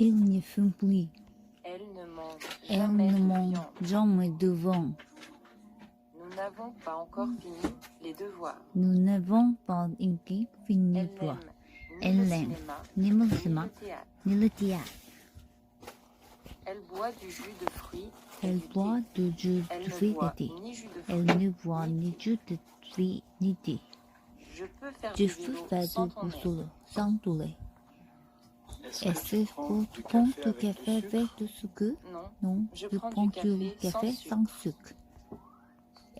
Il ne fume plus. Elle ne mange Elle jamais ne de mange viande. jamais de viande. Nous n'avons pas encore fini les devoirs. Nous n'avons pas encore fini Elle quoi. n'aime ni Elle le n'aime cinéma, ni le ni cinéma, le théâtre. ni le théâtre. Elle boit du jus de fruits et Elle du boit thé. du jus Elle de ne fruits boit et thé. ni jus de Elle fruits, ne boit ni jus de fruits ni thé. Je peux faire Je du peux vélo faire sans du ton aide. solo sans ton lait. Est-ce Est-ce que tu que prends tu du prends café du avec café du avec sucre? du sucre? Non, Non, je je prends prends du du café sucre. sans sucre.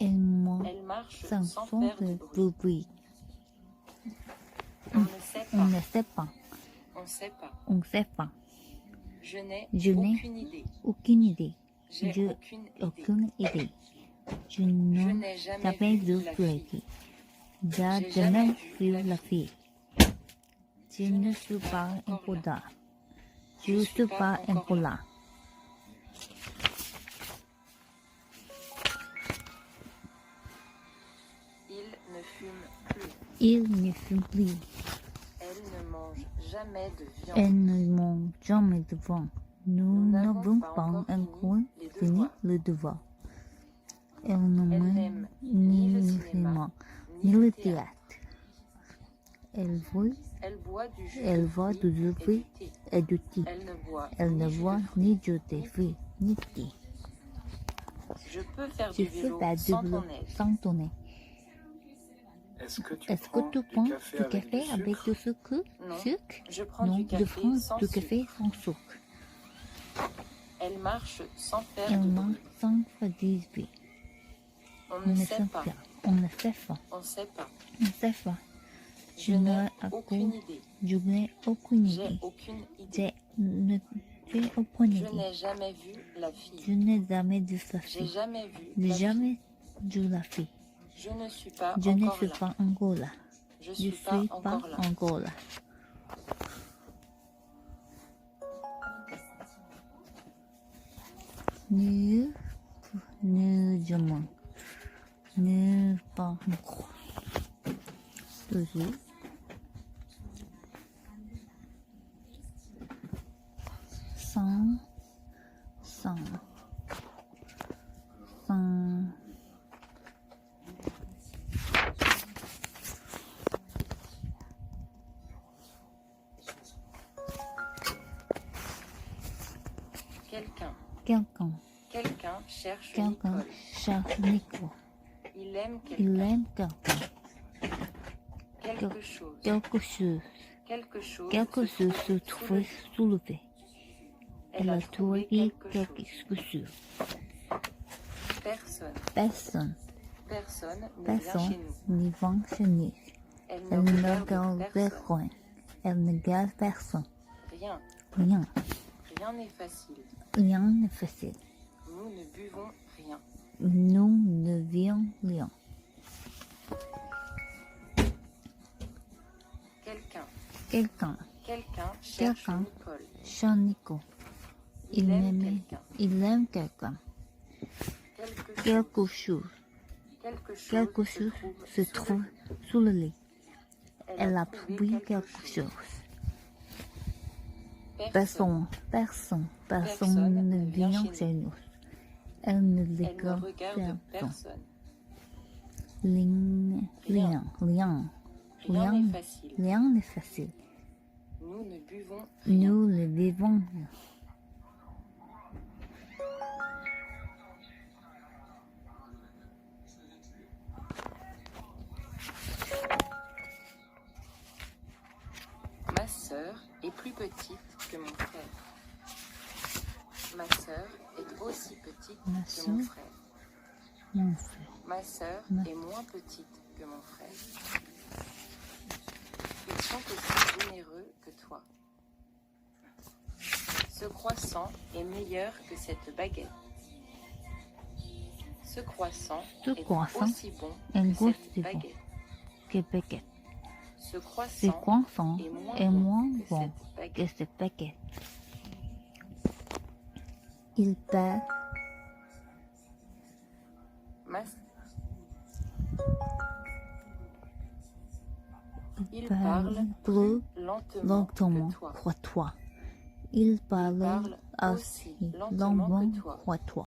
Elle mange Elle marche sans sans son faire de de bruit. bruit. On ne sait On pas. ne sait pas. On ne sait pas. On ne sait pas. Je n'ai Je n'ai aucune idée. aucune idée. J'ai Je aucune idée. aucune idée. Je Je n'ai n'ai jamais jamais vu vu la la fille. fille. J'ai J'ai jamais jamais vu vu la fille. Je ne suis pas encore là. Je ne suis pas encore là. Il ne fume plus. Il ne fume plus. Elle ne mange jamais de viande. Elle ne mange jamais de viande. Nous n'avons pas encore fini le devoir. Elle ne Elle mange n'aime ni le cinéma, ni le théâtre. Elle boit du jus elle de voit fruits du et fruit du thé. et du thé. Elle ne boit Elle ne ni jus voit de ni fruits, jus de fruits, ni thé. Je peux faire Je du fais vélo pas sans de ton vélo aide. sans ton aide. Est-ce que tu Est-ce que prends tu du prends café du avec café avec sucre? du sucre? Non. Sucre? Je prends Non, du je café prends sans du sucre. café sans sucre. Elle marche sans faire Elle de mange bruit. sans faire du bruit. On On ne ne sait sait pas. pas. On ne sait pas. On ne sait pas. On ne sait pas. Je n'ai aucune idée. Je n'ai aucune J'ai idée. aucune idée. J'ai aucune Je idée. n'ai jamais vu la Je fille. n'ai jamais vu la J'ai fille. jamais vu J'ai la jamais vu la fille. fille. Je ne suis pas Je ne encore suis là. pas encore là. Je Je suis suis pas pas encore là. encore là. Je mange. Ne pas encore. Toujours. Sans. Quelqu'un cherche Quelqu'un Nicole. cherche Nico. Il aime Il quelqu'un. aime quelqu'un. Quelque chose. Quelque chose. Quelque chose. Quelque chose se trouve soulevé. Elle a trouvé quelque chose. chose. Personne. Personne. Personne ne vient Personne chez nous. n'y va chez nous. Elle Elle ne ne regarde regarde personne. rien. Elle ne regarde personne. Rien. Rien. Rien n'est facile. Rien n'est facile. Nous ne buvons rien. Nous ne vions rien. Quelqu'un cherche Quelqu'un. Nicole. Chez Nico. Il aime aime- quelqu'un. Il aime quelqu'un. Quelque chose. Quelque chose se trouve sous le lit. Elle a trouvé quelque chose. Personne ne vient chez nous. Elle ne Elle ne regarde regarde personne. personne. Rien Rien n'est facile. n'est facile. Nous ne buvons rien. Nous le vivons. Ma sœur est plus petite que mon frère. Ma sœur est aussi petite Ma que mon sœur. frère. Mon frère. Ma sœur Ma- est moins petite que mon frère. Ils sont aussi généreux que toi. Ce croissant est meilleur que cette baguette. Ce croissant Ce est croissant aussi bon est que aussi cette bon. baguette. Que baguette. Ce Ce croissant croissant est moins bon cette baguette. que cette baguette. Il parle Ma- Il parle parle plus lentement lentement que toi. que toi. Il parlait parle aussi lentement lentement que toi. que toi.